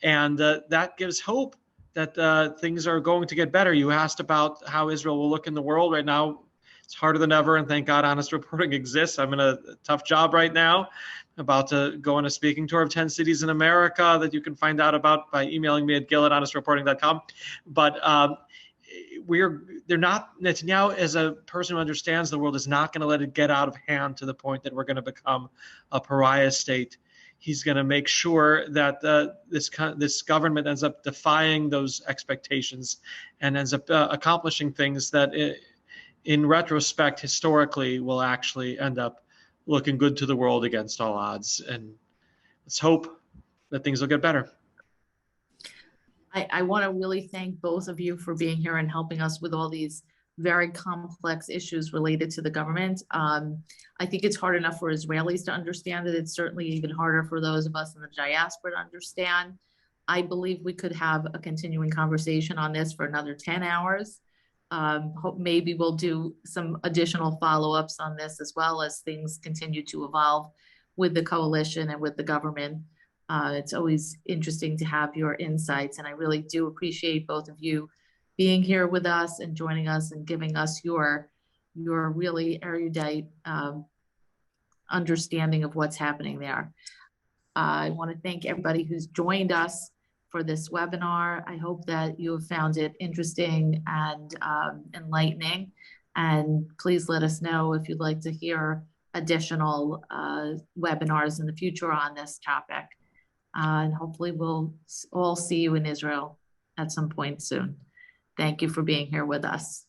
and that gives hope that things are going to get better. You asked about how Israel will look in the world right now. It's harder than ever, and thank God Honest Reporting exists. I'm in a tough job right now, about to go on a speaking tour of 10 cities in America that you can find out about by emailing me at gil@honestreporting.com. But they're not, Netanyahu, as a person who understands the world, is not going to let it get out of hand to the point that we're going to become a pariah state. He's going to make sure that this government ends up defying those expectations and ends up accomplishing things that, in retrospect, historically, will actually end up looking good to the world against all odds. And let's hope that things will get better. I want to really thank both of you for being here and helping us with all these very complex issues related to the government. I think it's hard enough for Israelis to understand it. It's certainly even harder for those of us in the diaspora to understand. I believe we could have a continuing conversation on this for another 10 hours. Hope maybe we'll do some additional follow-ups on this as well as things continue to evolve with the coalition and with the government. It's always interesting to have your insights, and I really do appreciate both of you being here with us and joining us and giving us your really erudite understanding of what's happening there. I want to thank everybody who's joined us for this webinar. I hope that you have found it interesting and enlightening, and please let us know if you'd like to hear additional webinars in the future on this topic. And hopefully we'll all see you in Israel at some point soon. Thank you for being here with us.